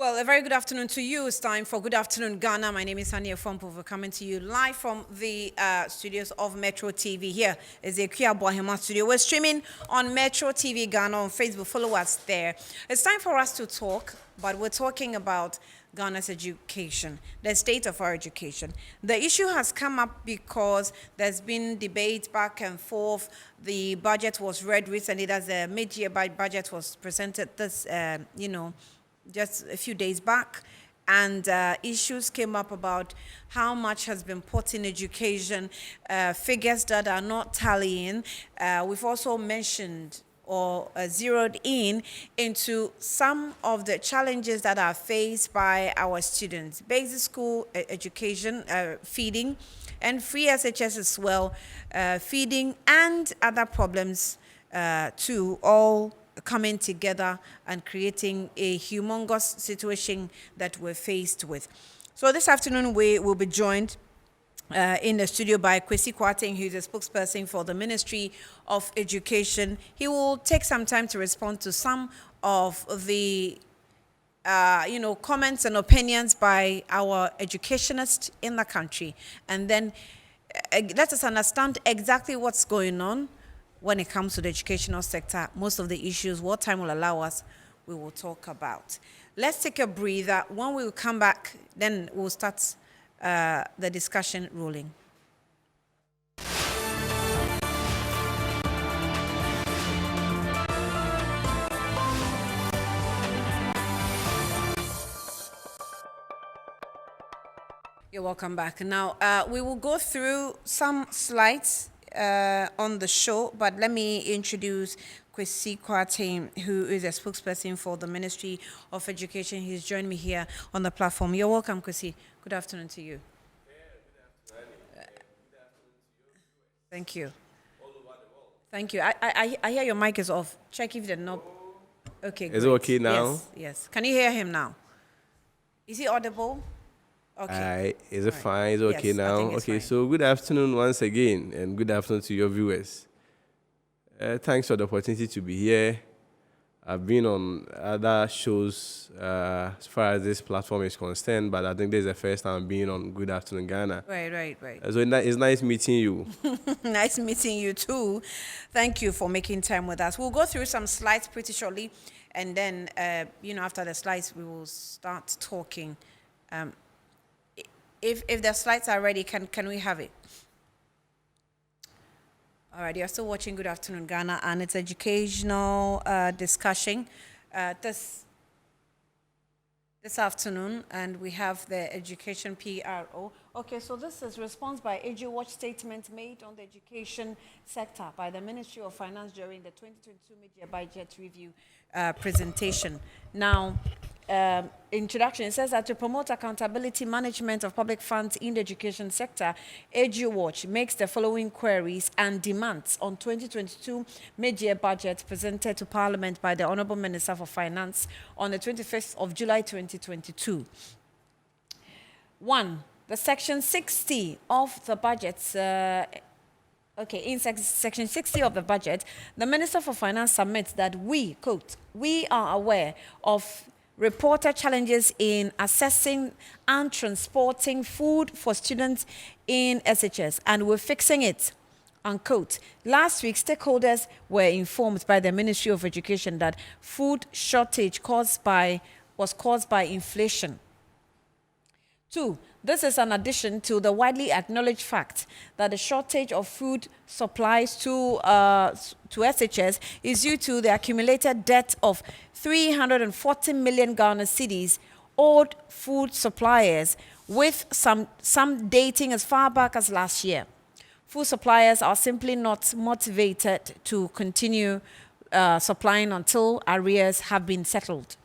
Well, a very good afternoon to you. It's time for Good Afternoon Ghana. My name is Hania Fompo. We're coming to you live from the studios of Metro TV. Here is the Kia Bohema studio. We're streaming on Metro TV Ghana on Facebook. Follow us there. It's time for us to talk, but we're talking about Ghana's education, the state of our education. The issue has come up because there's been debate back and forth. The budget was read recently. That's the mid-year budget was presented this, just a few days back, and issues came up about how much has been put in education, figures that are not tallying. We've also mentioned or zeroed in into some of the challenges that are faced by our students. Basic school education, feeding, and free SHS as well, feeding, and other problems too, all coming together and creating a humongous situation that we're faced with. So this afternoon we will be joined in the studio by Kwesi Kwarteng, who's a spokesperson for the Ministry of Education. He will take some time to respond to some of the comments and opinions by our educationists in the country, and then let us understand exactly what's going on when it comes to the educational sector. Most of the issues, what time will allow us, we will talk about. Let's take a breather. When we come back, then we'll start the discussion rolling. You're welcome back. Now, we will go through some slides on the show, but let me introduce Kwesi Kwarteng, who is a spokesperson for the Ministry of Education. He's joined me here on the platform. You're welcome, Kwesi. Good afternoon to you. Good afternoon. Thank you. All over the world. Thank you. I hear your mic is off. Check if the knob. Okay, Is it okay now? Yes. Can you hear him now? Is he audible? Okay. Is it fine? Is it okay now? Okay, fine. so good afternoon once again, and good afternoon to your viewers. Thanks for the opportunity to be here. I've been on other shows as far as this platform is concerned, but I think this is the first time being on Good Afternoon Ghana. Right. So it's nice meeting you. Nice meeting you too. Thank you for making time with us. We'll go through some slides pretty shortly, and then after the slides we will start talking. If the slides are ready, can we have it? All right, you're still watching Good Afternoon Ghana, and it's educational discussion this afternoon, and we have the education PRO. Okay, so this is response by EduWatch statement made on the education sector by the Ministry of Finance during the 2022 mid-year budget review presentation. Now, introduction, it says that to promote accountability management of public funds in the education sector, EduWatch makes the following queries and demands on 2022 mid-year budget presented to Parliament by the Honourable Minister for Finance on the 25th of July 2022. 1. The Section 60 of the budget, in Section 60 of the budget, the Minister for Finance submits that we, quote, we are aware of reported challenges in assessing and transporting food for students in SHS, and we're fixing it, unquote. Last week, stakeholders were informed by the Ministry of Education that food shortage was caused by inflation. 2. This is an addition to the widely acknowledged fact that the shortage of food supplies to SHS is due to the accumulated debt of 340 million Ghana cedis owed food suppliers, with some dating as far back as last year. Food suppliers are simply not motivated to continue supplying until arrears have been settled.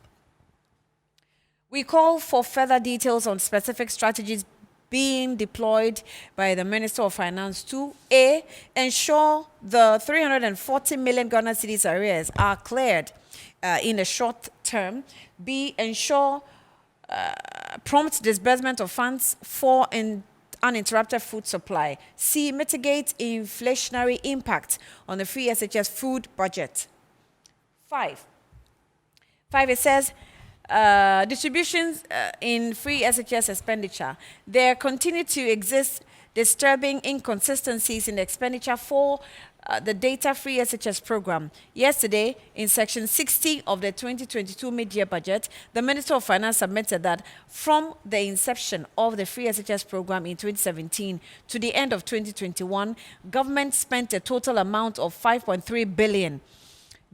We call for further details on specific strategies being deployed by the Minister of Finance to A, ensure the 340 million Ghana cedis arrears are cleared in the short term, B, ensure prompt disbursement of funds for uninterrupted food supply, C, mitigate inflationary impact on the free SHS food budget. 5, it says, distributions in free SHS expenditure, there continue to exist disturbing inconsistencies in the expenditure for the data-free SHS program. Yesterday, in Section 60 of the 2022 mid-year budget, the Minister of Finance submitted that from the inception of the free SHS program in 2017 to the end of 2021, government spent a total amount of 5.3 billion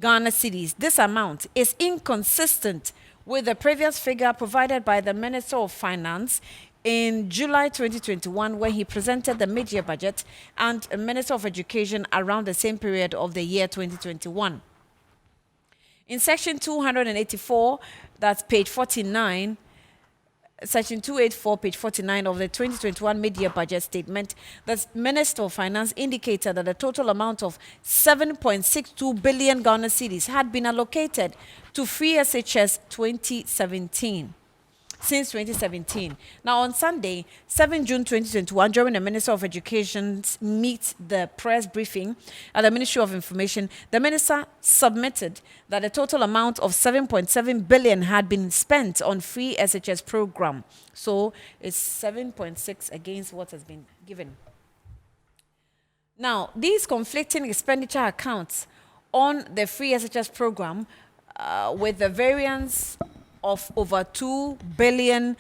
Ghana cedis. This amount is inconsistent with the previous figure provided by the Minister of Finance in July 2021, when he presented the mid-year budget, and a Minister of Education around the same period of the year 2021. In Section 284, that's page 49, Section 284, page 49 of the 2021 mid-year budget statement, the Minister of Finance indicated that a total amount of 7.62 billion Ghana cedis had been allocated to free SHS 2017. Since 2017. Now, on Sunday, 7 June 2021, during the Minister of Education's Meet the Press briefing at the Ministry of Information, the Minister submitted that a total amount of 7.7 billion had been spent on free SHS program. So, it's 7.6 against what has been given. Now, these conflicting expenditure accounts on the free SHS program with the variance of over 2 billion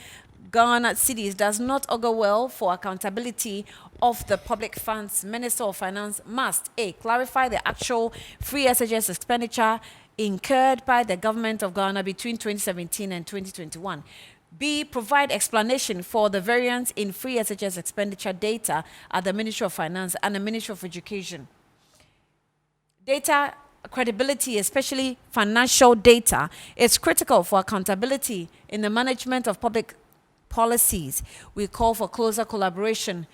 Ghana cedis does not augur well for accountability of the public funds. Minister of Finance must A, clarify the actual free SHS expenditure incurred by the government of Ghana between 2017 and 2021. B, provide explanation for the variance in free SHS expenditure data at the Ministry of Finance and the Ministry of Education. Data credibility, especially financial data, is critical for accountability in the management of public policies. We call for closer collaboration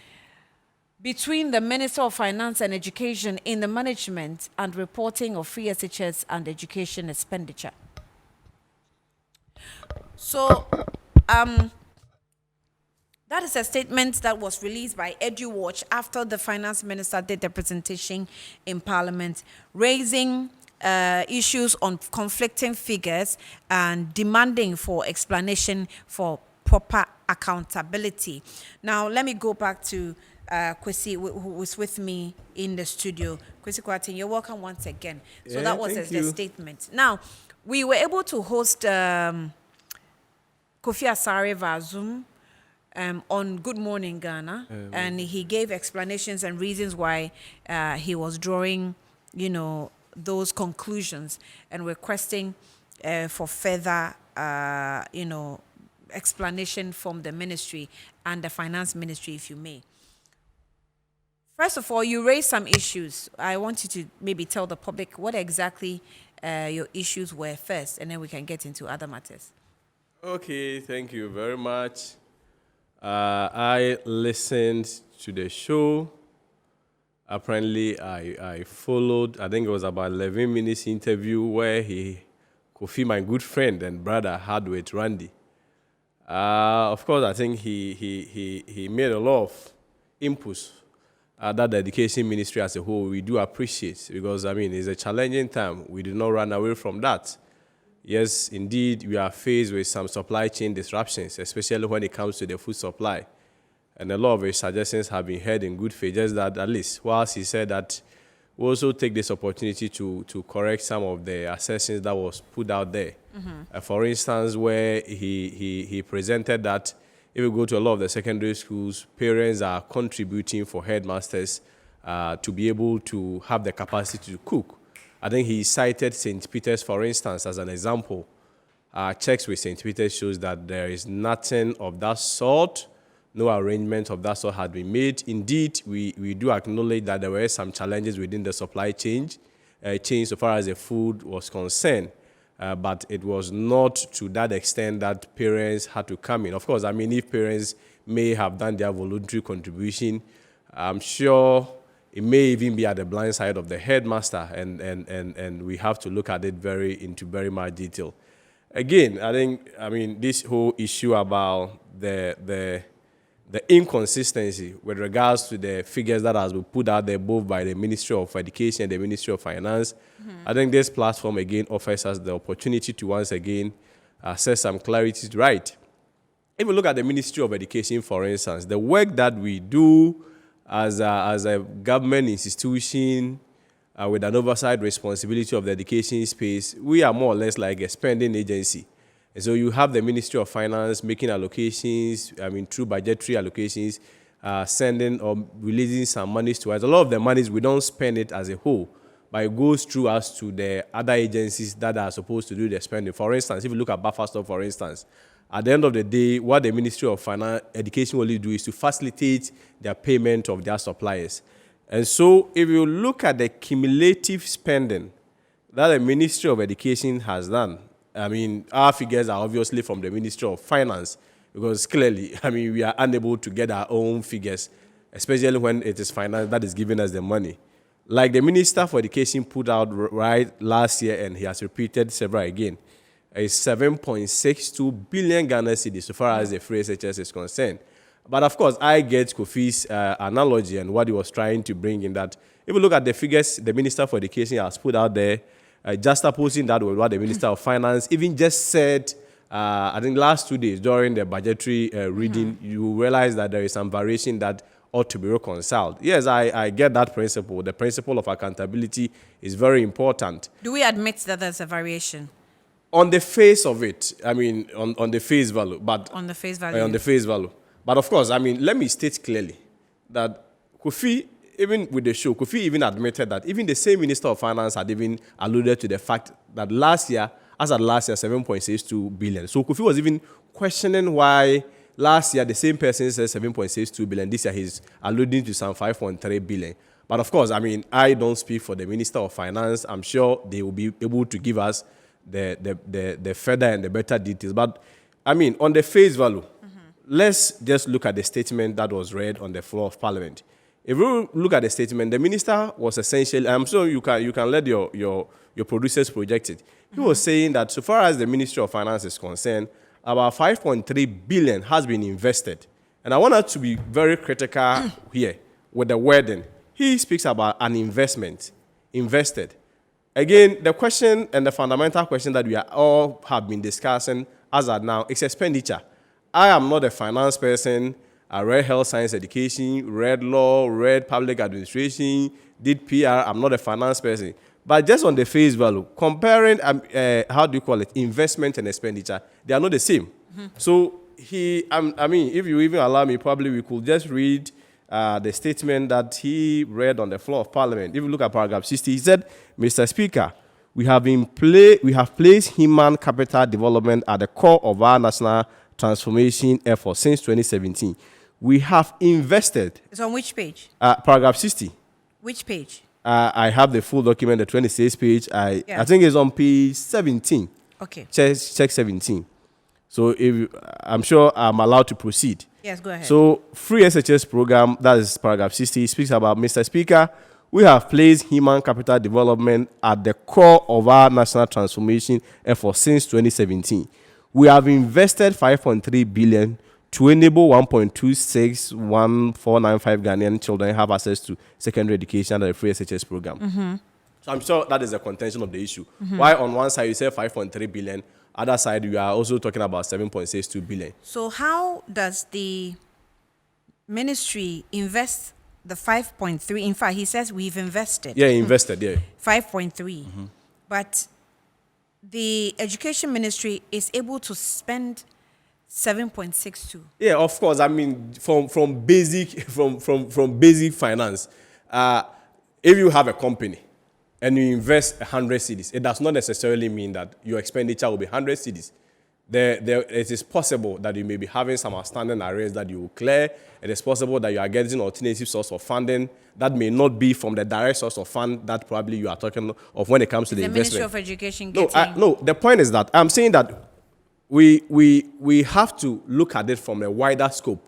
between the Minister of Finance and Education in the management and reporting of free SHS and education expenditure. So, that is a statement that was released by EduWatch after the finance minister did the presentation in Parliament, raising issues on conflicting figures and demanding for explanation for proper accountability. Now, let me go back to Kwesi, who was with me in the studio. Kwesi Kwatin, you're welcome once again. So that was the statement. Now, we were able to host Kofi Asare via Zoom on Good Morning Ghana, and he gave explanations and reasons why he was drawing, those conclusions and requesting for further, explanation from the ministry and the finance ministry, if you may. First of all, you raised some issues. I want you to maybe tell the public what exactly your issues were first, and then we can get into other matters. Okay, thank you very much. I listened to the show. Apparently, I followed, I think it was about 11 minutes interview where Kofi, my good friend and brother, had with Randy. Of course, I think he made a lot of inputs that the education ministry as a whole we do appreciate, because, it's a challenging time. We do not run away from that. Yes, indeed, we are faced with some supply chain disruptions, especially when it comes to the food supply. And a lot of his suggestions have been heard in good faith, just that at least, whilst he said that we also take this opportunity to correct some of the assertions that was put out there. Mm-hmm. For instance, where he presented that if you go to a lot of the secondary schools, parents are contributing for headmasters to be able to have the capacity to cook. I think he cited St. Peter's, for instance, as an example. Checks with St. Peter's shows that there is nothing of that sort. No arrangement of that sort had been made. Indeed, we do acknowledge that there were some challenges within the supply chain so far as the food was concerned. But it was not to that extent that parents had to come in. Of course, if parents may have done their voluntary contribution, I'm sure it may even be at the blind side of the headmaster, and we have to look at it into very much detail. Again, I think, this whole issue about the inconsistency with regards to the figures that has been put out there both by the Ministry of Education and the Ministry of Finance, I think this platform again offers us the opportunity to once again set some clarity right. If you look at the Ministry of Education, for instance, the work that we do as a government institution with an oversight responsibility of the education space, we are more or less like a spending agency. And so you have the Ministry of Finance making allocations, through budgetary allocations, sending or releasing some monies to us. A lot of the monies, we don't spend it as a whole, but it goes through us to the other agencies that are supposed to do the spending. For instance, if you look at buffer stock, for instance, at the end of the day, what the Ministry of Finance, Education will do is to facilitate their payment of their suppliers. And so if you look at the cumulative spending that the Ministry of Education has done, our figures are obviously from the Ministry of Finance, because clearly, we are unable to get our own figures, especially when it is finance that is giving us the money. Like the Minister for Education put out right last year, and he has repeated several again, is 7.62 billion Ghana cedis so far as the free SHS is concerned. But of course, I get Kofi's analogy and what he was trying to bring in that. If you look at the figures the Minister for Education has put out there, just opposing that with what the Minister of Finance even just said, I think last 2 days during the budgetary reading, you realize that there is some variation that ought to be reconciled. Yes, I get that principle. The principle of accountability is very important. Do we admit that there's a variation? On the face of it, on the face value, but on the face value. On the face value. But of course, let me state clearly that Kofi, even with the show, Kofi even admitted that even the same Minister of Finance had even alluded to the fact that last year, 7.62 billion. So Kofi was even questioning why last year the same person said 7.62 billion. This year he's alluding to some 5.3 billion. But of course, I don't speak for the Minister of Finance. I'm sure they will be able to give us the further and the better details. But on the face value, let's just look at the statement that was read on the floor of Parliament. If you look at the statement, the minister was essentially, I'm sure you can let your producers project it. He was saying that so far as the Ministry of Finance is concerned, about 5.3 billion has been invested. And I want us to be very critical here with the wording. He speaks about an investment, invested. Again, the question and the fundamental question that we are all have been discussing as of now is expenditure. I am not a finance person. I read health science education, read law, read public administration, did PR. I'm not a finance person. But just on the face value, comparing, investment and expenditure, they are not the same. So if you even allow me, probably we could just read the statement that he read on the floor of Parliament. If you look at paragraph 60, he said, Mr. Speaker, we have placed human capital development at the core of our national transformation effort since 2017. We have invested. It's on which page? Paragraph 60. Which page? I have the full document, the 26th page. I think it's on page 17. Okay. Check 17. So I'm sure I'm allowed to proceed. Yes, go ahead. So free SHS program, that is paragraph 60, speaks about, Mr. Speaker, we have placed human capital development at the core of our national transformation effort since 2017. We have invested 5.3 billion to enable 1.261495 Ghanaian children have access to secondary education under the free SHS program. So I'm sure that is the contention of the issue. Why on one side you say 5.3 billion, other side you are also talking about 7.62 billion. So how does the ministry invest the 5.3? In fact, he says we've invested. Yeah, invested, yeah. 5.3. But the education ministry is able to spend 7.62. Yeah, of course. From basic finance, if you have a company and you invest 100 cedis, it does not necessarily mean that your expenditure will be 100 cedis. It is possible that you may be having some outstanding arrears that you will clear. It is possible that you are getting alternative source of funding that may not be from the direct source of fund that probably you are talking of when it comes to the investment. The Ministry of Education getting... No, the point is that I'm saying that we have to look at it from a wider scope,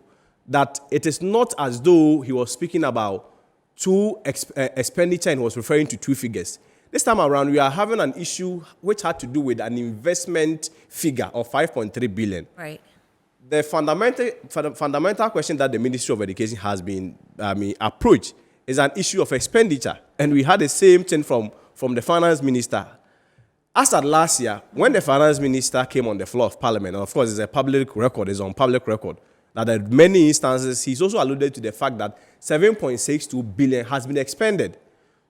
that it is not as though he was speaking about two expenditure and was referring to two figures. This time around, we are having an issue which had to do with an investment figure of 5.3 billion. Right. The fundamental question that the Ministry of Education has been approached is an issue of expenditure. And we had the same thing from the finance minister. As at last year, when the finance minister came on the floor of parliament, and of course it's a public record, it's on public record, that in many instances, he's also alluded to the fact that 7.62 billion has been expended.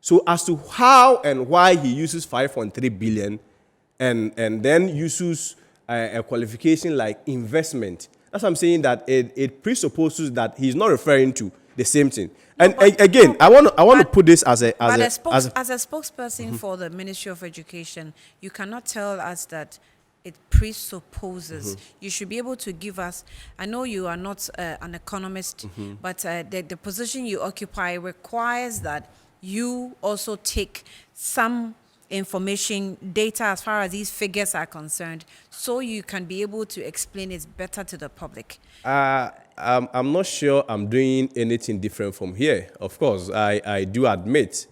So as to how and why he uses 5.3 billion and then uses a qualification like investment, that's what I'm saying, that it presupposes that he's not referring to the same thing. And again, I want to put this as a spokesperson for the Ministry of Education, you cannot tell us that it presupposes. You should be able to give us. I know you are not an economist, but the position you occupy requires that you also take some information, data as far as these figures are concerned, so you can be able to explain it better to the public. I'm not sure I'm doing anything different from here. Of course, I do admit.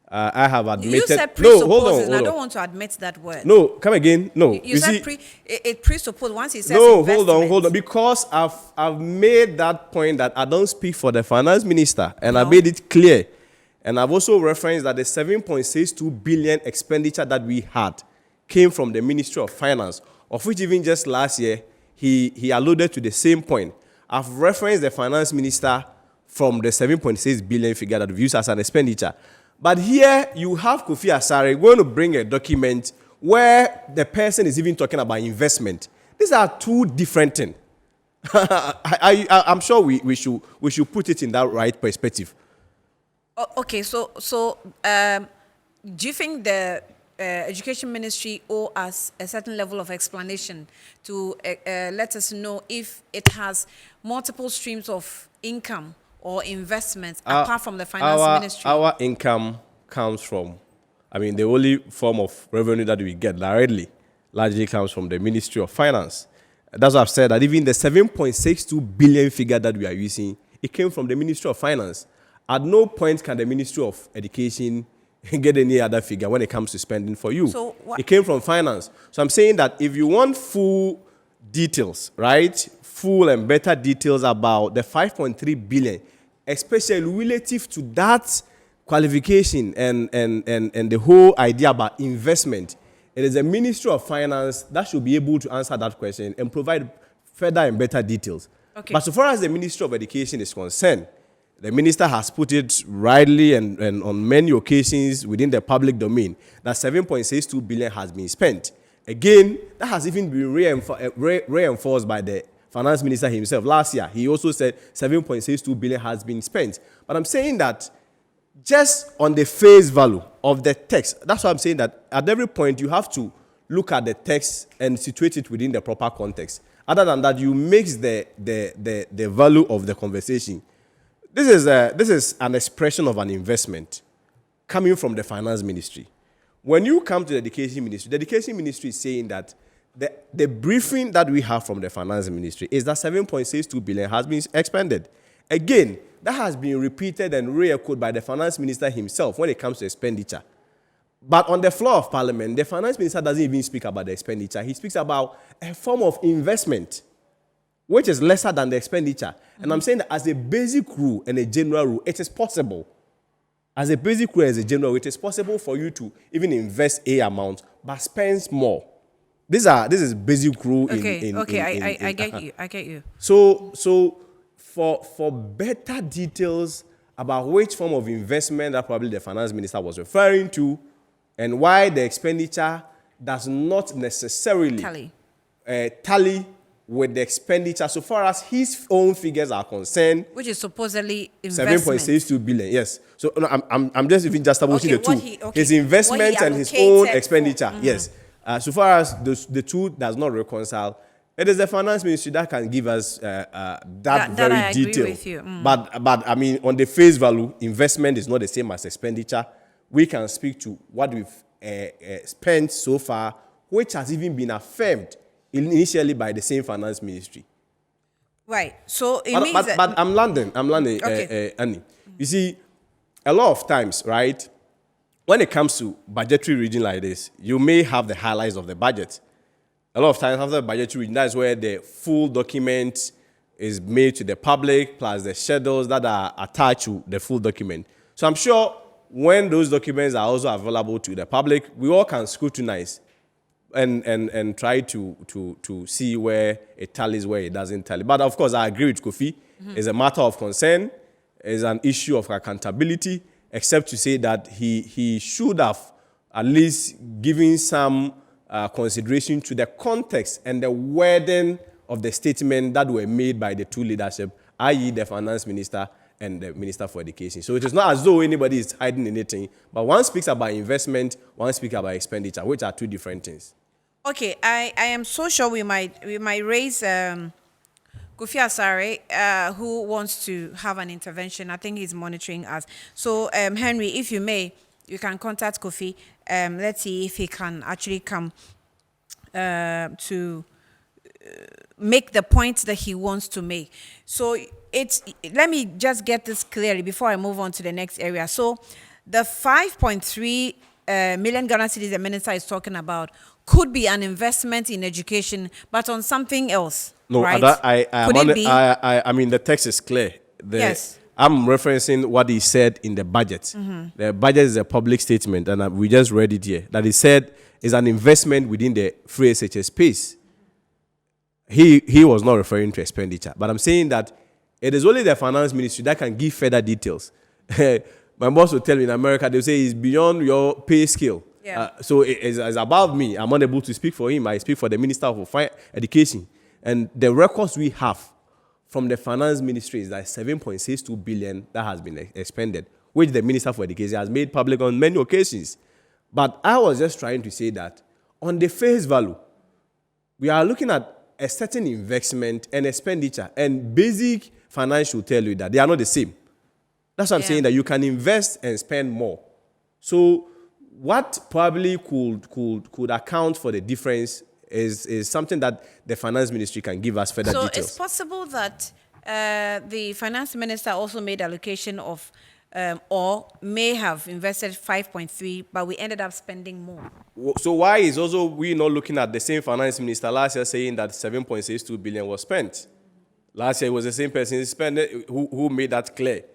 I have admitted. You said presupposes, hold on. and I don't want to admit that word. No, come again. No, you said see, it presupposes. Once he says no, investment. hold on. Because I've made that point that I don't speak for the finance minister, and I made it clear. And I've also referenced that the 7.62 billion expenditure that we had came from the Ministry of Finance, of which even just last year, he alluded to the same point. I've referenced the finance minister from the 7.6 billion figure that we've used as an expenditure. But here you have Kofi Asare going to bring a document where the person is even talking about investment. These are two different things. I'm sure we should put it in that right perspective. Okay, so do you think the Education Ministry owe us a certain level of explanation to let us know if it has multiple streams of income or investments apart from the finance ministry? Our income comes from, the only form of revenue that we get directly largely comes from the Ministry of Finance. That's why I've said that even the 7.62 billion figure that we are using, it came from the Ministry of Finance. At no point can the Ministry of Education get any other figure when it comes to spending for you. So it came from finance. So I'm saying that if you want full details, right, full and better details about the 5.3 billion, especially relative to that qualification and the whole idea about investment, it is the Ministry of Finance that should be able to answer that question and provide further and better details. Okay. But so far as the Ministry of Education is concerned, the minister has put it rightly and on many occasions within the public domain that 7.62 billion has been spent. Again, that has even been reinforced by the finance minister himself. Last year, he also said 7.62 billion has been spent. But I'm saying that just on the face value of the text, that's why I'm saying that at every point you have to look at the text and situate it within the proper context. Other than that, you mix the value of the conversation. This is an expression of an investment coming from the finance ministry. When you come to the education ministry is saying that the briefing that we have from the finance ministry is that 7.62 billion has been expended. Again, that has been repeated and re-echoed by the finance minister himself when it comes to expenditure. But on the floor of parliament, the finance minister doesn't even speak about the expenditure. He speaks about a form of investment, which is lesser than the expenditure. And I'm saying that as a basic rule and a general rule, it is possible. As a basic rule and as a general rule, it is possible for you to even invest a amount, but spend more. This is basic rule. I get you. So for better details about which form of investment that probably the finance minister was referring to, and why the expenditure does not necessarily tally with the expenditure so far as his own figures are concerned, which is supposedly investment. 7.62 billion. Yes. So no, I'm just even juxtaposing the two. His investment and his own expenditure. Yes. So far as the two does not reconcile, it is the finance ministry that can give us that very I agree detail. with you. But on the face value, investment is not the same as expenditure. We can speak to what we've spent so far, which has even been affirmed initially by the same finance ministry. Right. So it means but I'm landing, okay. Annie. You see, a lot of times, right, when it comes to budgetary reading like this, you may have the highlights of the budget. A lot of times after the budgetary reading, that's where the full document is made to the public, plus the schedules that are attached to the full document. So I'm sure when those documents are also available to the public, we all can scrutinize and try to see where it tallies, where it doesn't tally. But of course, I agree with Kofi. It's a matter of concern. It's an issue of accountability, except to say that he should have at least given some consideration to the context and the wording of the statement that were made by the two leadership, i.e. the finance minister and the Minister for Education. So it is not as though anybody is hiding anything, but one speaks about investment, one speaks about expenditure, which are two different things. Okay, I am so sure we might raise Kofi Asare, who wants to have an intervention. I think he's monitoring us. So Henry, if you may, you can contact Kofi. Let's see if he can actually come to make the points that he wants to make. So let me just get this clearly before I move on to the next area. So the 5.3 million Ghana cedis the minister is talking about could be an investment in education, but on something else. No, right? I mean, the text is clear. Yes. I'm referencing what he said in the budget. The budget is a public statement, and we just read it here. That he said is an investment within the free SHS space. He was not referring to expenditure, but I'm saying that it is only the finance ministry that can give further details. My boss will tell me in America, they'll say it's beyond your pay scale. Yeah. So it's above me. I'm unable to speak for him. I speak for the Minister of Education. And the records we have from the finance ministry is that 7.62 billion that has been expended, which the Minister for Education has made public on many occasions. But I was just trying to say that on the face value, we are looking at a certain investment and expenditure, and basic finance will tell you that they are not the same. That's what I'm saying, that you can invest and spend more. So what probably could account for the difference is something that the finance ministry can give us further details. So it's possible that the finance minister also made allocation of or may have invested 5.3, but we ended up spending more. So why is also we not looking at the same finance minister last year saying that 7.62 billion was spent? Last year it was the same person who made that clear.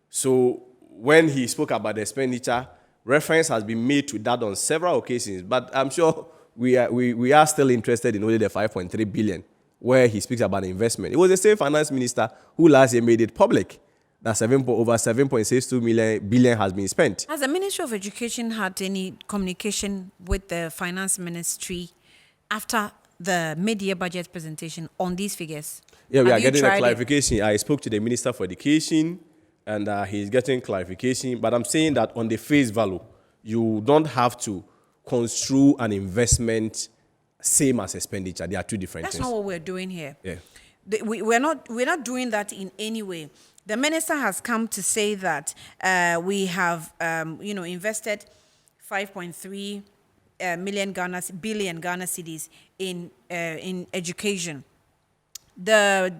So when he spoke about the expenditure, reference has been made to that on several occasions. But I'm sure we are still interested in only the 5.3 billion, where he speaks about investment. It was the same finance minister who last year made it public that over 7.62 billion has been spent. Has the Ministry of Education had any communication with the finance ministry after the mid-year budget presentation on these figures? Yeah, we are getting a clarification. I spoke to the Minister for Education, and he's getting clarification. But I'm saying that on the face value, you don't have to construe an investment same as expenditure. They are two different things. That's not what we're doing here. Yeah. We're not doing that in any way. The minister has come to say that we have invested 5.3 billion Ghana cedis in education. The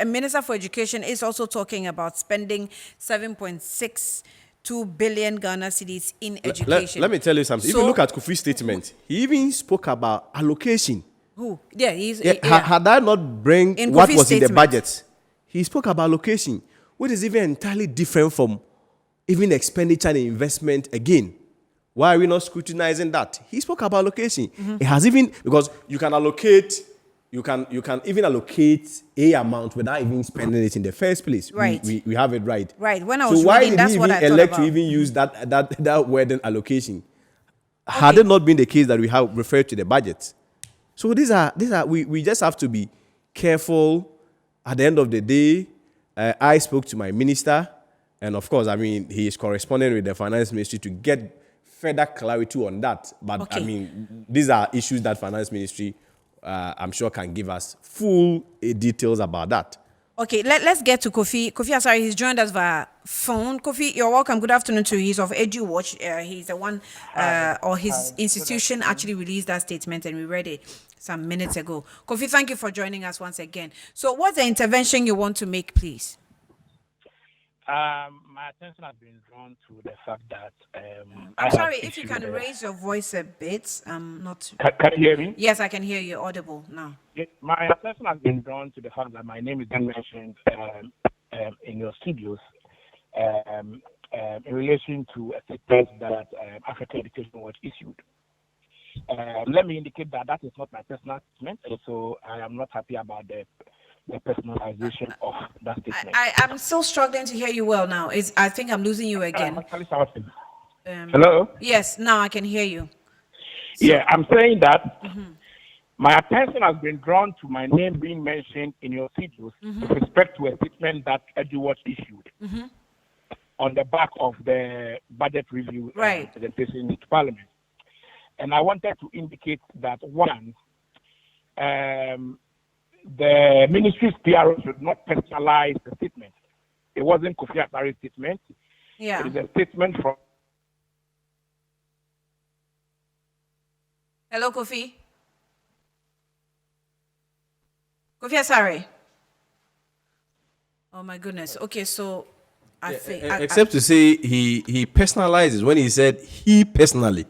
Minister for Education is also talking about spending 7.62 billion Ghana cedis in education. Let me tell you something. So, if you look at Kofi's statement, he even spoke about allocation. Who? Yeah, Had I not bring in what Kofi's was statement. in the budget, he spoke about allocation, which is even entirely different from even expenditure and investment again. Why are we not scrutinizing that? He spoke about allocation. It has even, because you can even allocate a amount without even spending it in the first place. Right. We have it right. Right. When I was reading, that's what I thought about. So why did he even elect to even use that word allocation? Okay. Had it not been the case that we have referred to the budget? So we just have to be careful. At the end of the day, I spoke to my minister, and of course, he is corresponding with the finance ministry to get further clarity on that. But okay. These are issues that finance ministry, I'm sure, can give us full details about that. Okay, let's get to Kofi. Kofi Asare, he's joined us via phone. Kofi, you're welcome. Good afternoon to you. He's of EduWatch. He's the one, or his institution actually released that statement, and we read it some minutes ago. Kofi, thank you for joining us once again. So what's the intervention you want to make, please? My attention has been drawn to the fact that I'm sorry, if you can raise your voice a bit. Not. Can you hear me? Yes, I can hear you. Audible now. Yes, my attention has been drawn to the fact that my name is then mentioned in your studios in relation to a statement that Africa Education Watch issued. Let me indicate that that is not my personal statement, and so I am not happy about the personalization of that statement. I'm still struggling to hear you well now. I think I'm losing you I'm again. actually shouting. Hello? Yes, now I can hear you. Yeah, I'm saying that my attention has been drawn to my name being mentioned in your videos with respect to a statement that EduWatch issued on the back of the budget review Right. presentation to Parliament. And I wanted to indicate that, one, the ministry's PRO should not personalize the statement. It wasn't Kofi Asari's statement. Yeah. It is a statement from... Hello, Kofi. Kofi Asari. Oh my goodness. Okay, so I think Except to say he personalizes when he said he personally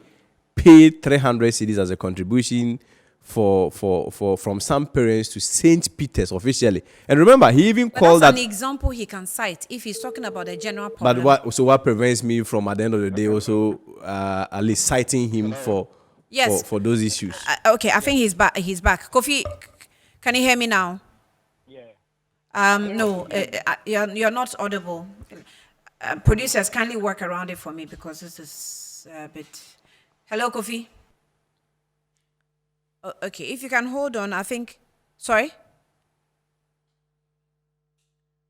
paid 300 cedis as a contribution for from some parents to St. Peter's officially. And remember, he even but called that's that. an example he can cite if he's talking about the general problem. But what prevents me from at the end of the day also at least citing him for those issues? Okay, I think he's back. He's back. Kofi, can you hear me now? Yeah. No, you're not audible. Producers, kindly work around it for me because this is a bit. Hello, Kofi. Okay, if you can hold on, I think. Sorry.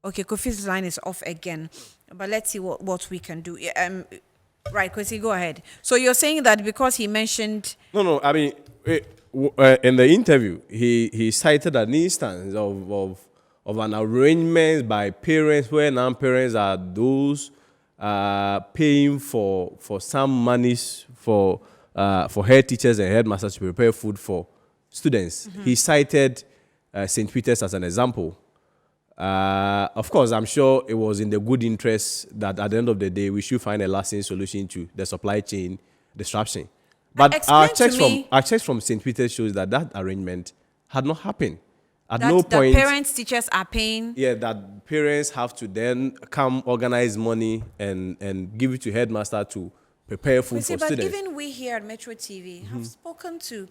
Okay, Kofi's line is off again, but let's see what we can do. Right, Kwesi, go ahead. So you're saying that because he mentioned. No. I mean, in the interview, he cited an instance of an arrangement by parents where non-parents are those paying for some monies for head teachers and headmasters to prepare food for students. He cited St. Peter's as an example. Of course, I'm sure it was in the good interest that at the end of the day, we should find a lasting solution to the supply chain disruption. But our checks from St. Peter's shows that arrangement had not happened. At no point, the parents, teachers are paying. Yeah, that parents have to then come organize money and give it to headmaster to prepare food for But students. even we here at Metro TV have spoken to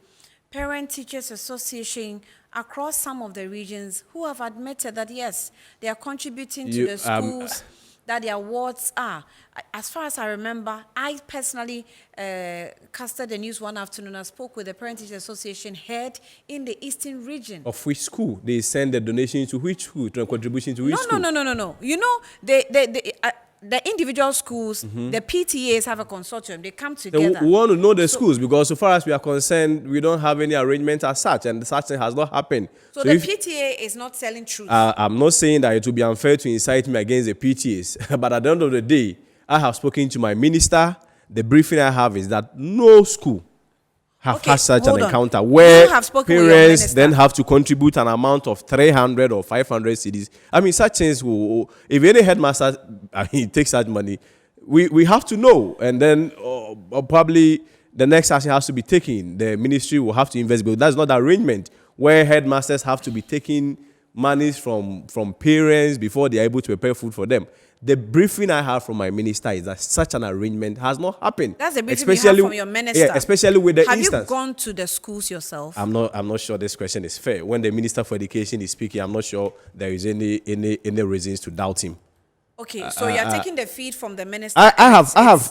Parent Teachers Association across some of the regions who have admitted that yes, they are contributing to the schools that their wards are. As far as I remember, I personally casted the news one afternoon. I spoke with the Parent Teachers Association head in the Eastern region. Of which school? They send the donation to which school? To a contribution to which school? No. You know, the individual schools, the PTAs have a consortium. They come together. We want to know the schools because so far as we are concerned, we don't have any arrangement as such, and such thing has not happened. So the PTA is not telling truth. I'm not saying that it would be unfair to incite me against the PTAs, but at the end of the day, I have spoken to my minister. The briefing I have is that no school have had such an encounter where parents then have to contribute an amount of 300 or 500 cedis. I mean, such things will, if any headmaster takes that money, we have to know. And then probably the next action has to be taken. The ministry will have to investigate. That's not the arrangement where headmasters have to be taking monies from parents before they are able to prepare food for them. The briefing I have from my minister is that such an arrangement has not happened. That's the briefing you have from your minister. Yeah, especially with the instance. Have you gone to the schools yourself? I'm not sure this question is fair. When the Minister for Education is speaking, I'm not sure there is any reasons to doubt him. Okay, so you're taking the feed from the minister. I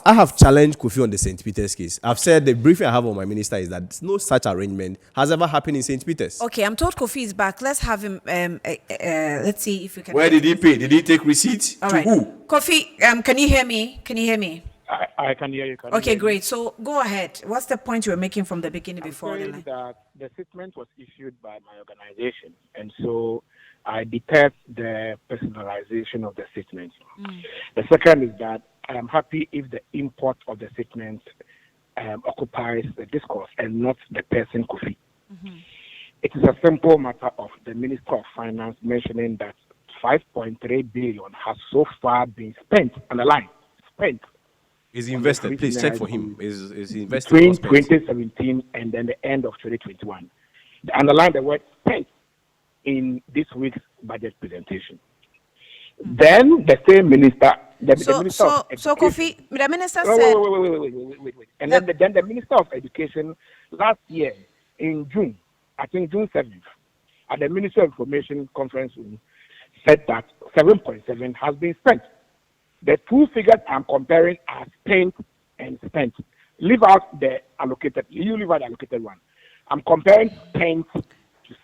have challenged Kofi on the St. Peter's case. I've said the briefing I have on my minister is that no such arrangement has ever happened in St. Peter's. Okay, I'm told Kofi is back. Let's have him. Let's see if we can. Where did he pay? Did he take receipt? All to right. Who? Kofi, can you hear me? Can you hear me? I can hear you. Okay, great. So go ahead. What's the point you were making from the beginning before the line? That the statement was issued by my organization, and so I detest the personalization of the statement. The second is that I am happy if the import of the statement occupies the discourse and not the person Kofi. It is a simple matter of the Minister of Finance mentioning that 5.3 billion has so far been spent on the line. Is he invested? Please check for him. Is he invested? Between 2017 and then the end of 2021. Underline the word spent in this week's budget presentation. Then the same minister The Minister of Education. So Kofi, the minister Wait, said. wait. And then the Minister of Education last year in June, I think June 7th, at the Ministry of Information conference room, said that 7.7 has been spent. The two figures I'm comparing are spent and spent. Leave out the allocated. You leave out the allocated one. I'm comparing spent to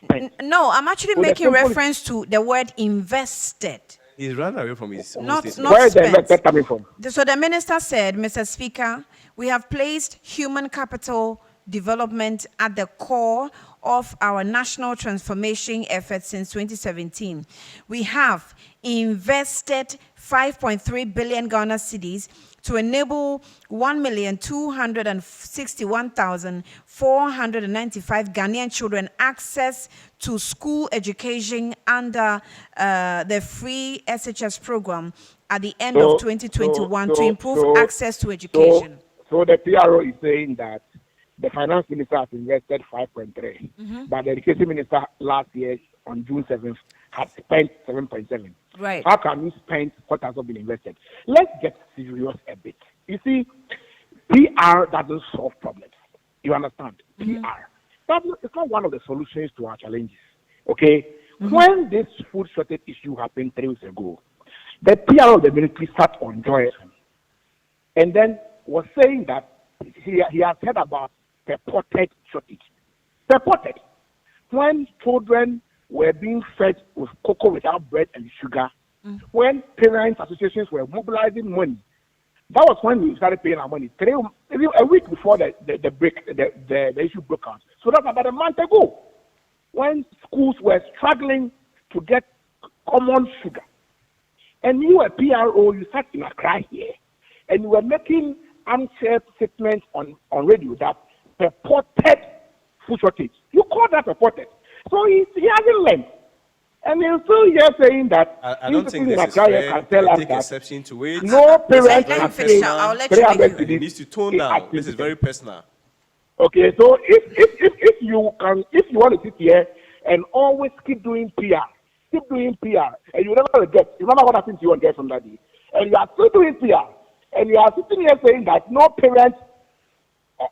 spent. No, I'm actually making reference to the word invested. He's run away from his own Not statement. Where is the spent. invested coming from? So the minister said, Mr. Speaker, we have placed human capital development at the core of our national transformation efforts since 2017. We have invested 5.3 billion Ghana cedis to enable 1,261,495 Ghanaian children access to school education under the free SHS program at the end of 2021 to improve access to education. So the PRO is saying that the finance minister has invested 5.3, but the education minister last year on June 7th had spent 7.7. Right. How can you spend what has not been invested? Let's get serious a bit. You see, PR doesn't solve problems. You understand? PR. It's not one of the solutions to our challenges. Okay? When this food shortage issue happened 3 weeks ago, the PR of the military sat on Joy FM and then was saying that he has heard about purported shortage. Purported. When children were being fed with cocoa without bread and sugar, when parents' associations were mobilizing money, that was when we started paying our money. A week before the issue broke out. So that's about a month ago, when schools were struggling to get common sugar. And you, a PRO, you sat in Accra here, and you were making armchair statements on radio that purported food shortage. You call that purported. So he hasn't learned. And he's still here saying that I don't think this is fair. Can tell us Take that exception to it. no parent Let me can finish pay now. I'll let you make 300 it. He cedis needs to tone down. This is very personal. Okay, so if you want to sit here and always keep doing PR, and you never regret. Remember what happened to you on there from that day, and you are still doing PR, and you are sitting here saying that no parent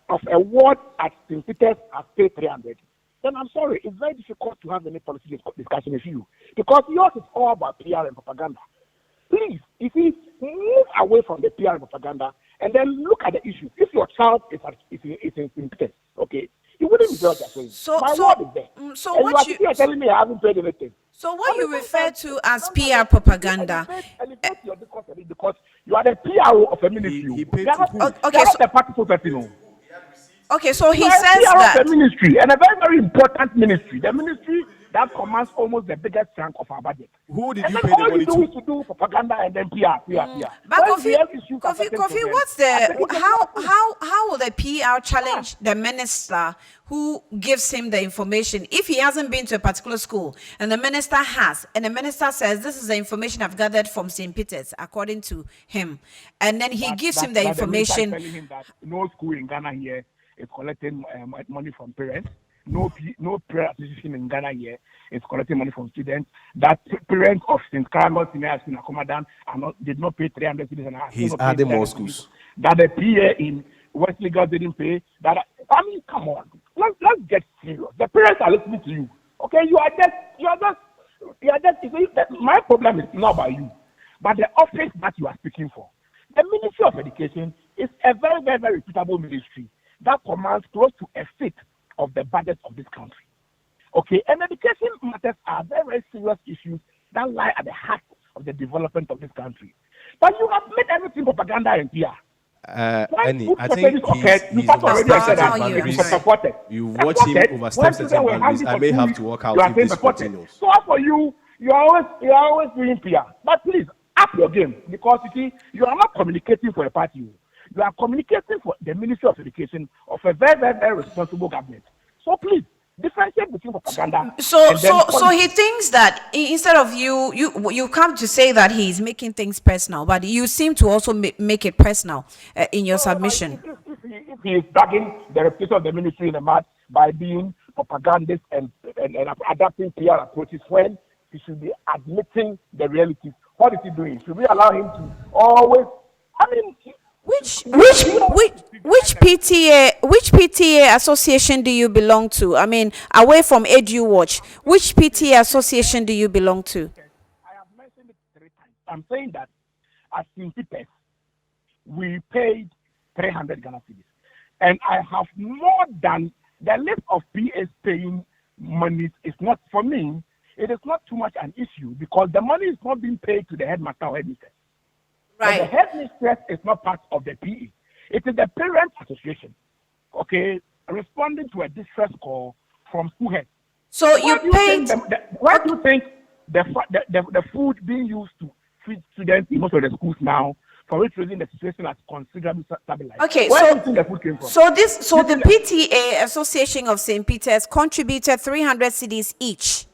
of a ward at St. Peter's has paid 300. Then I'm sorry, it's very difficult to have any policy discussion with you because yours is all about PR and propaganda. Please, if you move away from the PR and propaganda and then look at the issue. If your child is in St. Peter's, okay, you wouldn't be what you're saying. My word is there. So and what you are telling me I haven't paid anything. So what you refer to as PR propaganda? Elevate your discourse a bit because you are the PRO of a ministry. He paid You are to not- who? you are Okay, not so- the practical person. Okay, so he You are says a PRO that. of a ministry and a very, very important ministry. The ministry that commands almost the biggest chunk of our budget. Who did And you then pay the all money you do to? is to do propaganda and then PR. But When Kofi, real issues affecting Kofi, children, what's affecting the children- how will the PR challenge the minister who gives him the information if he hasn't been to a particular school and the minister has, and the minister says this is the information I've gathered from St. Peter's according to him, and then he gives him the But minister is information. telling him that no school in Ghana here is collecting money from parents. No prayer association in Ghana here is collecting money from students. That parents of St. Carlos Senior High School in Akomadan did not pay 300 cedis and a half. He's Did not pay adding more 300 cedis. schools. That the PA in West Lagos didn't pay. I mean, come on. Let's get serious. The parents are listening to you. Okay, you are just. You see, my problem is not about you, but the office that you are speaking for. The Ministry of Education is a very, very, very reputable ministry that commands close to a fifth of the budget of this country. Okay, and education matters are very, very serious issues that lie at the heart of the development of this country. But you have made everything propaganda and PR. Annie, I think he's supported. You watch him overstep certain boundaries. I may have to walk out if this continues. So as for you, you're always doing PR. But please, up your game because you see, you are not communicating for a party. You are communicating for the Ministry of Education of a very, very, very responsible government. So please, differentiate between propaganda. So he thinks that instead of you come to say that he's making things personal, but you seem to also make it personal in your submission. If he is dragging the reputation of the ministry in the mud by being propagandist and adapting PR approaches when he should be admitting the realities What is he doing? Should we allow him to always? I mean, Which PTA association do you belong to? I mean, away from EduWatch, which PTA association do you belong to? I have mentioned it 3 times. I'm saying that at St. Peter's, we paid 300 Ghana cedis. And I have more than the list of PAs paying money is not, for me, it is not too much an issue because the money is not being paid to the headmaster or headmistress. Right. But the headmistress is not part of the PA. It is the parent association, okay, responding to a distress call from school heads. So you paid. Why do you think the food being used to feed students in most of the schools now, for which reason the situation has considerably stabilized? Okay, where do you think the food came from? So the PTA Association of St. Peter's contributed 300 cedis each.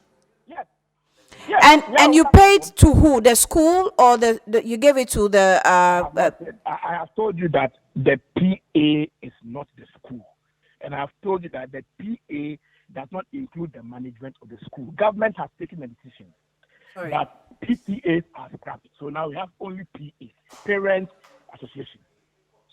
Yes. And you paid to who? The school or you gave it to the? I have told you that the PA is not the school, and I have told you that the PA does not include the management of the school. Government has taken a decision that PTAs are scrapped. So now we have only PAs, Parent Association.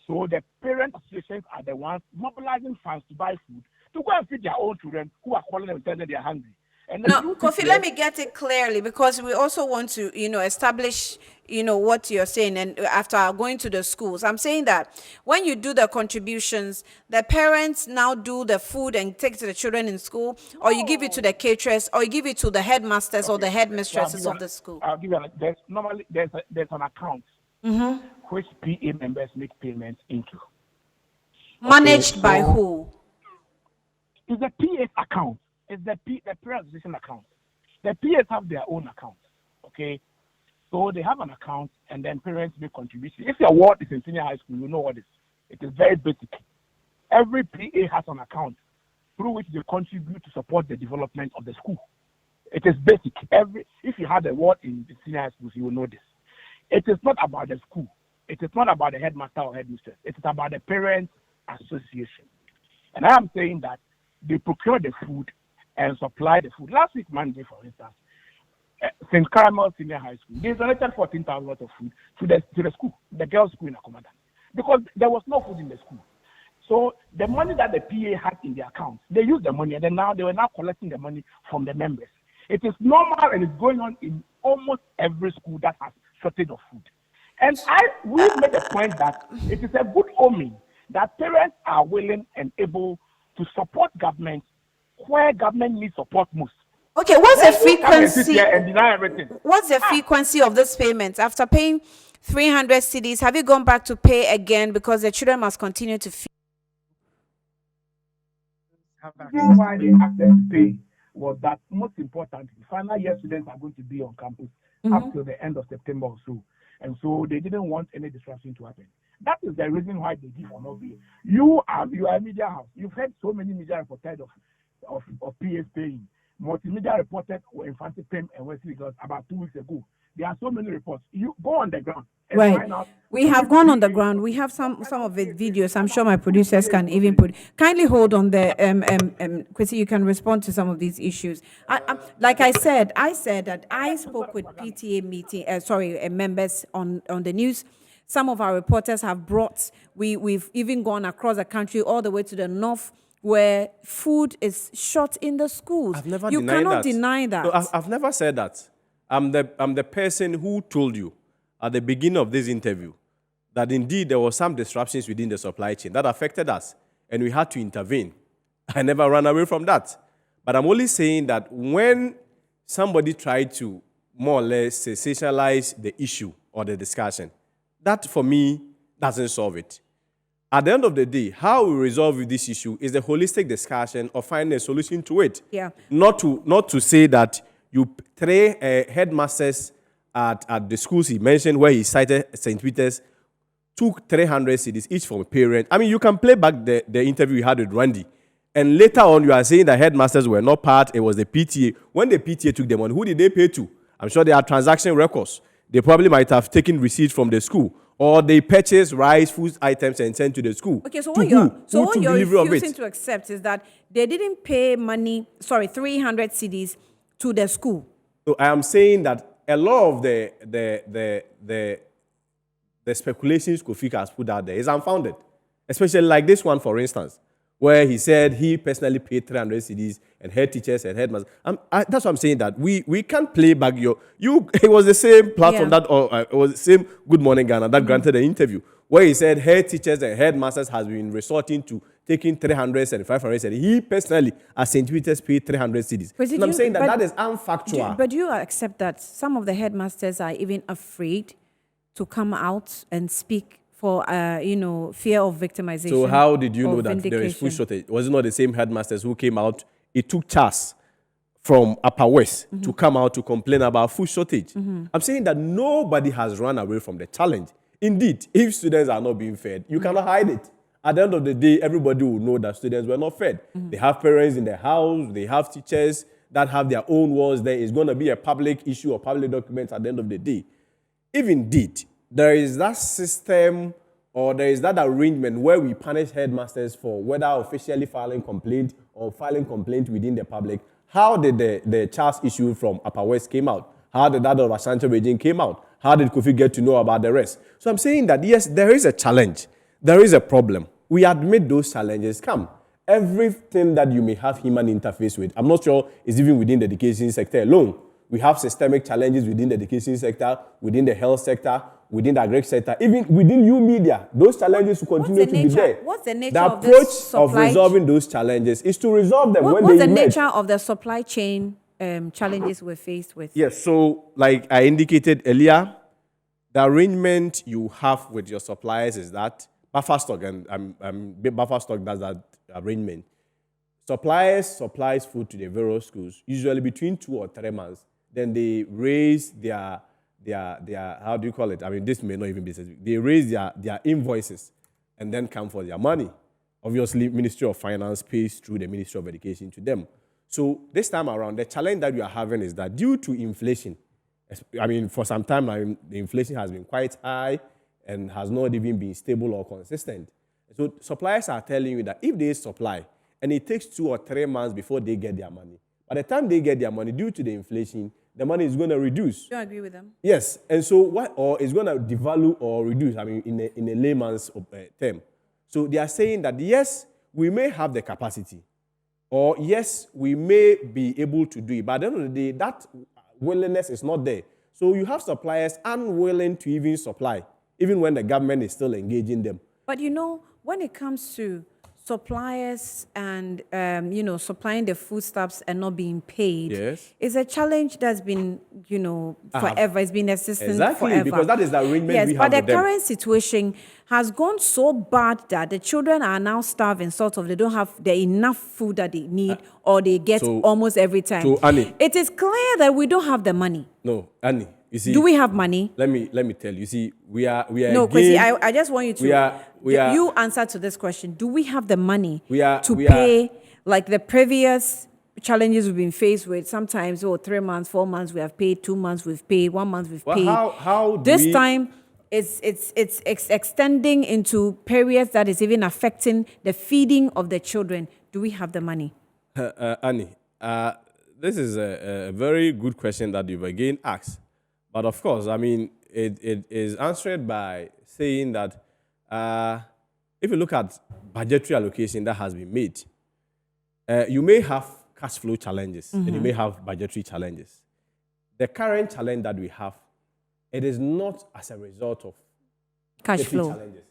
So the parent associations are the ones mobilizing funds to buy food to go and feed their own children who are calling them telling them they are hungry. And no, Kofi, let me get it clearly because we also want to, establish, what you're saying. And after going to the schools, I'm saying that when you do the contributions, the parents now do the food and take to the children in school, or you give it to the caterers, or you give it to the headmasters or the headmistresses of the school. I'll give you there's an account which PA members make payments into. Managed by who? It's the PA account. It's the parent association account. The PAs have their own account, okay? So they have an account, and then parents make contributions. If your ward is in senior high school, you know what it is. It is very basic. Every PA has an account through which they contribute to support the development of the school. It is basic. If you have a ward in the senior high schools, you will know this. It is not about the school. It is not about the headmaster or headmistress. It is about the parent association. And I am saying that they procure the food and supply the food. Last week, Monday, for instance, St. Carmel Senior High School, they donated 14,000 worth of food to the school, the girls' school in Akomadan, because there was no food in the school. So the money that the PA had in their account, they used the money, and then they were now collecting the money from the members. It is normal, and it's going on in almost every school that has shortage of food. And we made a point that it is a good omen that parents are willing and able to support government where government needs support most. Okay, what's the frequency? And deny everything. What's the frequency of this payment? After paying 300 cedis, have you gone back to pay again because the children must continue to feed? Why they asked them to pay was that most importantly, final year students are going to be on campus up till the end of September or so. And so they didn't want any disruption to happen. That is the reason why they give or not pay. You are a media house. You've heard so many media reported of PAs paying. Multimedia reported Infante Pem and Wesley Girls about 2 weeks ago. There are so many reports. You go on the ground. Right. We have gone on the ground. We have some of the videos. I'm sure my producers can even put. Kindly hold on there, Kwesi. You can respond to some of these issues. Like I said that I spoke with PTA members on the news. Some of our reporters have brought. We've even gone across the country all the way to the north, where food is short in the schools. I've never you denied cannot that. deny that. No, I've never said that. I'm the person who told you at the beginning of this interview that indeed there were some disruptions within the supply chain that affected us, and we had to intervene. I never ran away from that. But I'm only saying that when somebody tried to more or less sensationalize the issue or the discussion, that for me doesn't solve it. At the end of the day, how we resolve this issue is the holistic discussion of finding a solution to it. Yeah. Not to say that you three headmasters at the schools he mentioned, where he cited St. Peter's, took 300 cedis each from a parent. I mean, you can play back the interview you had with Randy. And later on, you are saying the headmasters were not part, it was the PTA. When the PTA took the money, who did they pay to? I'm sure there are transaction records. They probably might have taken receipts from the school, or they purchased rice, food items and sent to the school. Okay, so what you're refusing to accept is that they didn't pay 300 cedis to the school. So I am saying that a lot of the speculations Kofi has put out there is unfounded, especially like this one, for instance, where he said he personally paid 300 CDs and head teachers and headmasters. That's what I'm saying, that we can't play back you. It was the same platform it was the same Good Morning Ghana that granted the interview where he said head teachers and headmasters has been resorting to taking 300 and 500 CDs. He personally, as St. Peter's, paid 300 CDs. And I'm saying that is unfactual. But do you accept that some of the headmasters are even afraid to come out and speak for, fear of victimization? So how did you know that there is food shortage? Was it not the same headmasters who came out? It took Charles from Upper West to come out to complain about food shortage. I'm saying that nobody has run away from the challenge. Indeed, if students are not being fed, you cannot hide it. At the end of the day, everybody will know that students were not fed. They have parents in their house, they have teachers that have their own walls. There is going to be a public issue or public document at the end of the day. If indeed there is that system or there is that arrangement where we punish headmasters for whether officially filing complaint or filing complaint within the public, how did the Charles issue from Upper West came out? How did that of Ashanti region came out? How did Kofi get to know about the rest? So I'm saying that, yes, there is a challenge. There is a problem. We admit those challenges come. Everything that you may have human interface with, I'm not sure is even within the education sector alone. We have systemic challenges within the education sector, within the health sector, within the agri sector, even within new media. Those challenges will continue to be there. What's the nature the of approach this of resolving those challenges is to resolve them when they What's the emerge. nature of the supply chain challenges we're faced with? Yes, so like I indicated earlier, the arrangement you have with your suppliers is that buffer stock, and buffer stock does that arrangement. Suppliers supplies food to the various schools, usually between 2 or 3 months. Then they raise their how do you call it? I mean, this may not even be specific. They raise their invoices and then come for their money. Obviously, Ministry of Finance pays through the Ministry of Education to them. So this time around, the challenge that we are having is that due to inflation, I mean, for some time now, the inflation has been quite high and has not even been stable or consistent. So suppliers are telling you that if they supply and it takes 2 or 3 months before they get their money, by the time they get their money, due to the inflation, the money is going to reduce. Do you agree with them? Yes, and so or it's going to devalue or reduce, I mean, in a layman's term. So they are saying that, yes, we may have the capacity, or yes, we may be able to do it, but at the end of the day, that willingness is not there. So you have suppliers unwilling to even supply, even when the government is still engaging them. But when it comes to suppliers and supplying the foodstuffs and not being paid, yes, is a challenge that's been forever. It's been existing forever. Because that is the arrangement we have with them. But the current situation has gone so bad that the children are now starving. Sort of, they don't have enough food that they need, or they get almost every time. So Annie, it is clear that we don't have the money. No, Annie. You see, do we have money? Let me tell you. See, we are. No, Kwesi, I just want you to. We are. You answer to this question. Do we have the money to we pay like the previous challenges we've been faced with? Sometimes 3 months, 4 months we have paid, 2 months we've paid, 1 month we've paid. How this time it's extending into periods that is even affecting the feeding of the children. Do we have the money? Annie, this is a very good question that you've again asked. But of course, I mean, it is answered by saying that if you look at budgetary allocation that has been made, you may have cash flow challenges and you may have budgetary challenges. The current challenge that we have, it is not as a result of cash flow challenges.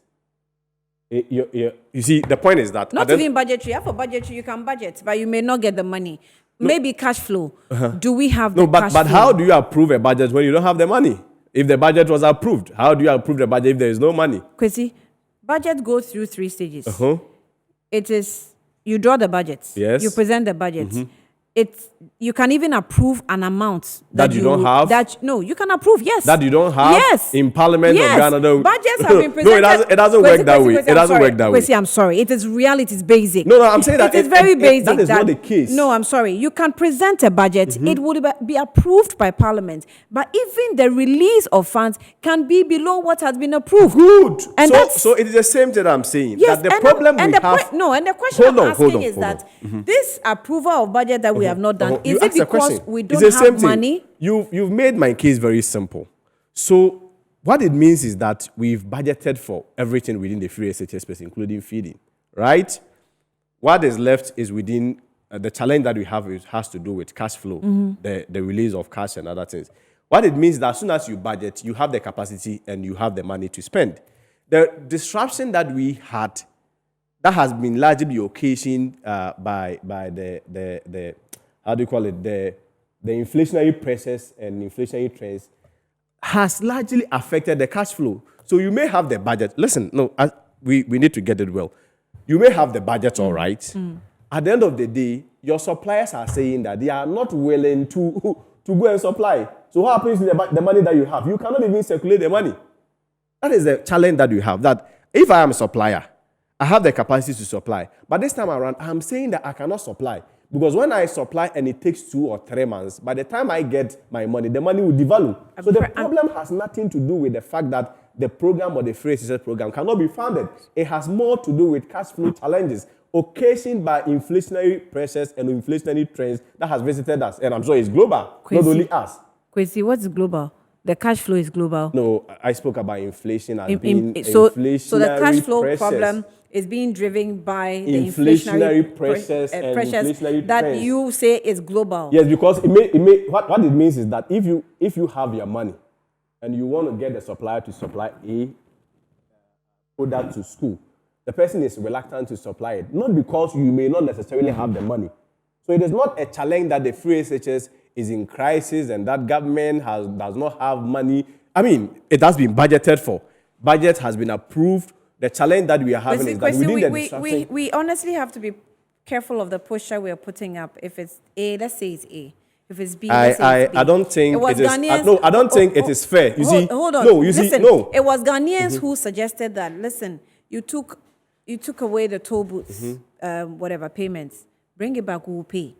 You see, the point is that not even budgetary. For budgetary, you can budget, but you may not get the money. Maybe cash flow. Do we have the cash flow? But how do you approve a budget when you don't have the money? If the budget was approved, how do you approve the budget if there is no money? Kwesi, budget goes through 3 stages. It is, you draw the budget. Yes. You present the budget. You can even approve an amount that you don't have. You can approve. Yes. That you don't have. Yes. In Parliament of Ghana. Budgets have been presented. No, it doesn't work that way. It doesn't work that way. Kwesi, I'm sorry. It is reality. It's basic. No, I'm saying that it is very basic. That is not the case. No, I'm sorry. You can present a budget. It would be approved by Parliament, but even the release of funds can be below what has been approved. Good. And so it is the same thing I'm saying. Yes, that the problem we have. And the question I'm asking is that this approval of budget that we have not done, is it because we don't have money? you've made my case very simple. So what it means is that we've budgeted for everything within the free SHS space, including feeding, right? What is left is within the challenge that we have has to do with cash flow, the release of cash and other things. What it means is that as soon as you budget, you have the capacity and you have the money to spend. The disruption that we had, that has been largely occasioned by the how do you call it, the inflationary pressures and inflationary trends, has largely affected the cash flow. So you may have the budget. Listen, no, we need to get it well. You may have the budget, all right. At the end of the day, your suppliers are saying that they are not willing to go and supply. So what happens with the money that you have? You cannot even circulate the money. That is the challenge that you have. That if I am a supplier, I have the capacity to supply. But this time around, I'm saying that I cannot supply. Because when I supply and it takes 2 or 3 months, by the time I get my money, the money will devalue. So the problem has nothing to do with the fact that the program or the free SHS program cannot be funded. It has more to do with cash flow challenges occasioned by inflationary pressures and inflationary trends that has visited us. And I'm sure it's global, not only us. Kwesi, what's global? The cash flow is global. No, I spoke about inflation as being inflationary so the cash flow pressures. problem is being driven by the inflationary pressures and inflationary that trends. You say is global. Yes, because what it means is that if you have your money and you want to get the supplier to supply a product to school, the person is reluctant to supply it, not because you may not necessarily have the money. So it is not a challenge that the free SHS is in crisis and that government does not have money. I mean, it has been budgeted for. Budget has been approved. The challenge that we are having is that within the disruption... We honestly have to be careful of the posture we are putting up. If it's A, let's say it's A. If it's B, let's say it's B. I don't think it is... Ghanaians, no, I don't think it is fair. You see... Hold on. No, you listen, see... No. It was Ghanaians who suggested that, listen, you took away the toll booths, whatever, payments. Bring it back, we'll pay.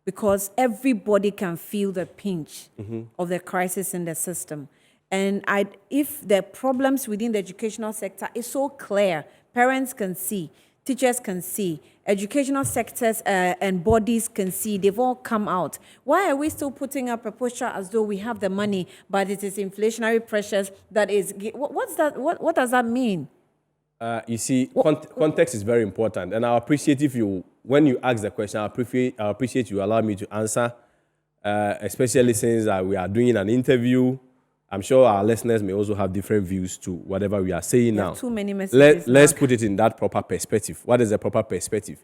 Because everybody can feel the pinch of the crisis in the system. And if the problems within the educational sector is so clear, parents can see, teachers can see, educational sectors and bodies can see, they've all come out. Why are we still putting up a posture as though we have the money, but it is inflationary pressures that is... What's that? What does that mean? You see, context is very important. And I appreciate when you ask the question, I appreciate you allow me to answer, especially since we are doing an interview. I'm sure our listeners may also have different views to whatever we are saying now. Too many messages. Let's put it in that proper perspective. What is the proper perspective?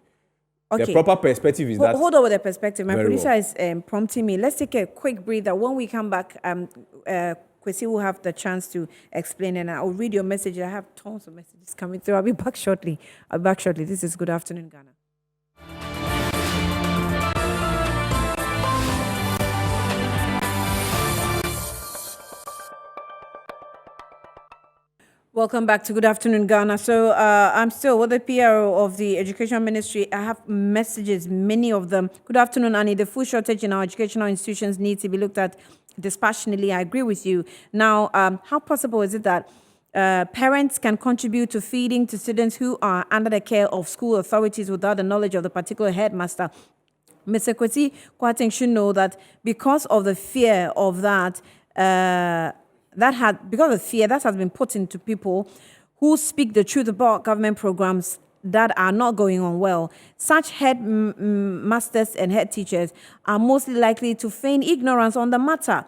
Okay. The proper perspective is that... Hold on with the perspective. My producer well. is prompting me. Let's take a quick breather. When we come back, Kwesi will have the chance to explain, and I'll read your message. I have tons of messages coming through. I'll be back shortly. This is Good Afternoon, Ghana. Welcome back to Good Afternoon, Ghana. So I'm still with the PRO of the Education Ministry. I have messages, many of them. Good afternoon, Annie. The food shortage in our educational institutions needs to be looked at dispassionately. I agree with you. Now, how possible is it that parents can contribute to feeding to students who are under the care of school authorities without the knowledge of the particular headmaster? Mr. Kwesi Kwarteng should know that because of the fear of that, that has been put into people who speak the truth about government programs that are not going on well. Such headmasters and head teachers are mostly likely to feign ignorance on the matter.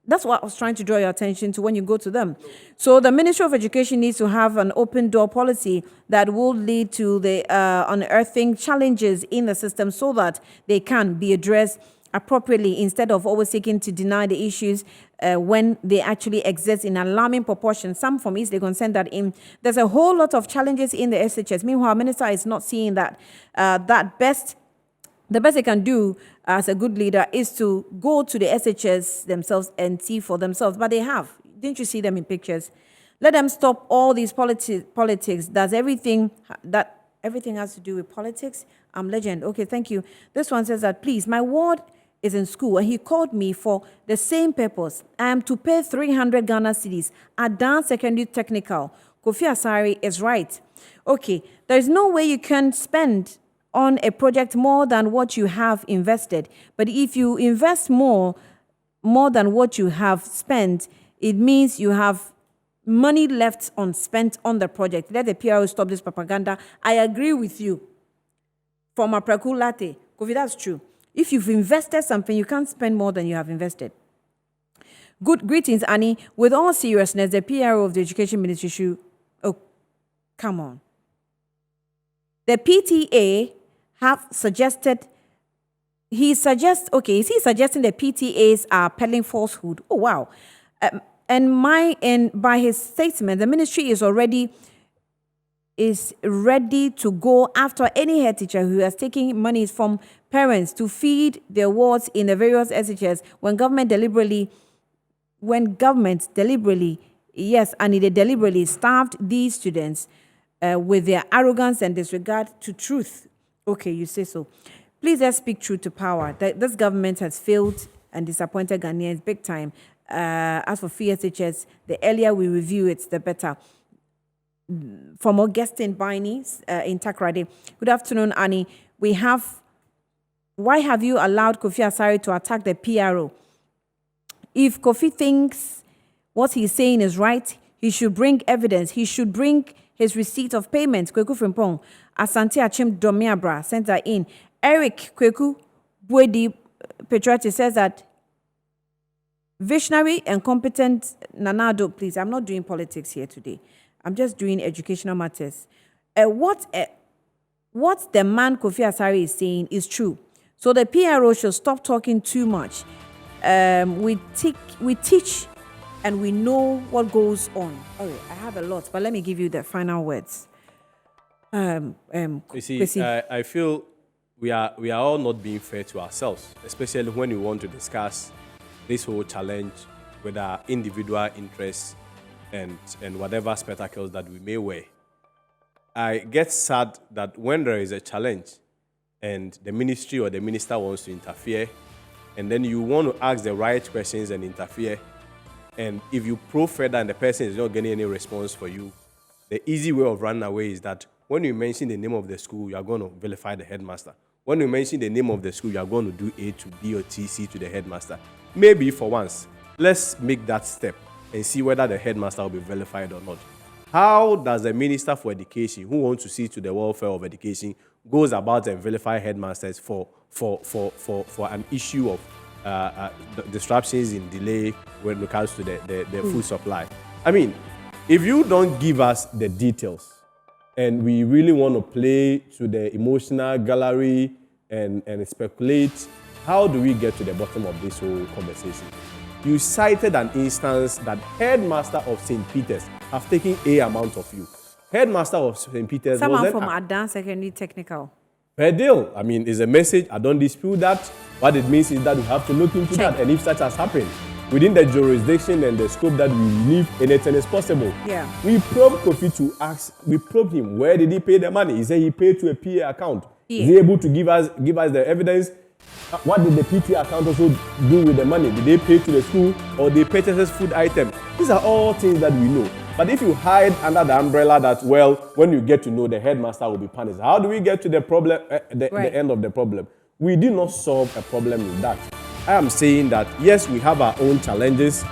That's what I was trying to draw your attention to when you go to them. So the Ministry of Education needs to have an open door policy that will lead to the unearthing challenges in the system so that they can be addressed appropriately instead of always seeking to deny the issues when they actually exist in alarming proportions. Some from East Legon sent that in. There's a whole lot of challenges in the SHS. Meanwhile, Minister is not seeing that. The best they can do as a good leader is to go to the SHS themselves and see for themselves. But they have. Didn't you see them in pictures? Let them stop all these politics. Does everything has to do with politics? I'm legend. Okay, thank you. This one says that, please, my ward is in school and he called me for the same purpose. I am to pay 300 Ghana cedis at Dan Secondary Technical. Kofi Asari is right. Okay, there is no way you can spend on a project more than what you have invested. But if you invest more, more than what you have spent, it means you have money left unspent on the project. Let the PRO stop this propaganda. I agree with you. From a Praku Latte, Kofi, that's true. If you've invested something, you can't spend more than you have invested. Good greetings, Annie. With all seriousness, the PRO of the Education Ministry should... Oh, come on. The PTA have suggested... Is he suggesting the PTAs are peddling falsehood? Oh, wow. And by his statement, the ministry is ready to go after any head teacher who has taken money from parents to feed their wards in the various SHS when government deliberately, yes, and they deliberately starved these students with their arrogance and disregard to truth. Okay, you say so. Please let's speak truth to power. This government has failed and disappointed Ghanaians big time. As for free SHS, the earlier we review it, the better. From Augustine Biney in Takrade. Good afternoon, Annie. Why have you allowed Kofi Asare to attack the PRO? If Kofi thinks what he's saying is right, he should bring evidence. He should bring his receipt of payment. Kweku Frimpong, Asante Achim Domiabra sent that in. Eric Kweku Bwedi Petrati says that visionary and competent Nanado, please, I'm not doing politics here today. I'm just doing educational matters. What the man Kofi Asare is saying is true. So the PRO should stop talking too much. We teach and we know what goes on. All right, I have a lot, but let me give you the final words. You see, I feel we are all not being fair to ourselves, especially when we want to discuss this whole challenge with our individual interests and whatever spectacles that we may wear. I get sad that when there is a challenge and the ministry or the minister wants to interfere, and then you want to ask the right questions and interfere, and if you probe further and the person is not getting any response for you, the easy way of running away is that when you mention the name of the school, you are going to vilify the headmaster. When you mention the name of the school, you are going to do A to B or T, C to the headmaster. Maybe for once, let's make that step and see whether the headmaster will be vilified or not. How does the Minister for Education, who wants to see to the welfare of education, goes about and vilify headmasters for an issue of disruptions in delay when it comes to the food supply? I mean, if you don't give us the details and we really want to play to the emotional gallery and speculate, how do we get to the bottom of this whole conversation? You cited an instance that headmaster of St. Peter's have taken a amount of you. Headmaster of St. Peter's someone from Advanced Secondary Technical. Per deal. I mean, it's a message. I don't dispute that. What it means is that we have to look into that. And if such has happened, within the jurisdiction and the scope that we live, anything is possible. Yeah. We probed Kofi to ask, we probed him, where did he pay the money? He said he paid to a PA account. Yeah. Is he able to give us the evidence? What did the PTA account also do with the money? Did they pay to the school or they purchase food items? These are all things that we know. But if you hide under the umbrella that, well, when you get to know, the headmaster will be punished. How do we get to the problem, the end of the problem? We did not solve a problem with that. I am saying that, yes, we have our own challenges.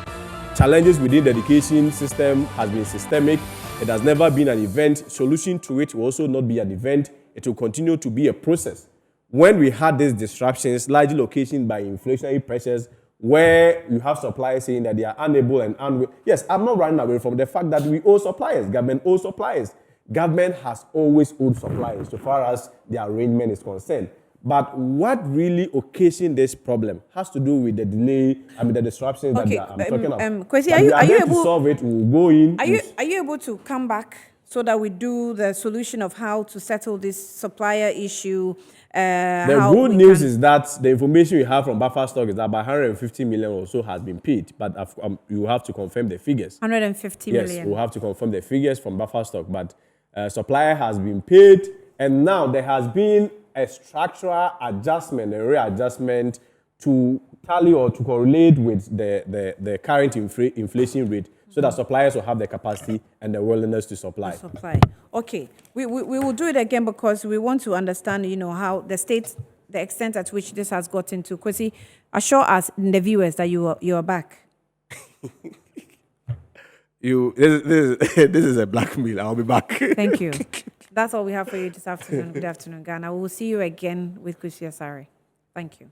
Challenges within the education system has been systemic. It has never been an event. Solution to it will also not be an event. It will continue to be a process. When we had these disruptions, largely occasioned by inflationary pressures, where you have suppliers saying that they are unable and unwilling. Yes, I'm not running away from the fact that we owe suppliers. Government owes suppliers. Government has always owed suppliers so far as the arrangement is concerned. But what really occasioned this problem has to do with the delay, the disruptions that I'm talking about. Kwesi, are you able to solve it? We'll go in. Are you able to come back so that we do the solution of how to settle this supplier issue? The good news is that the information we have from buffer stock is that about 150 million or so has been paid, but you have to confirm the figures. 150 million. Yes, we'll have to confirm the figures from buffer stock, but supplier has been paid, and now there has been a structural adjustment, a readjustment to tally or to correlate with the current inflation rate, so that suppliers will have the capacity and the willingness to supply. Okay, we will do it again because we want to understand, how the the extent at which this has gotten to. Kwesi, assure us, the viewers, that you are back. This is a blackmail. I'll be back. Thank you. That's all we have for you this afternoon. Good afternoon, Ghana. We will see you again with Kwesi Asare. Thank you.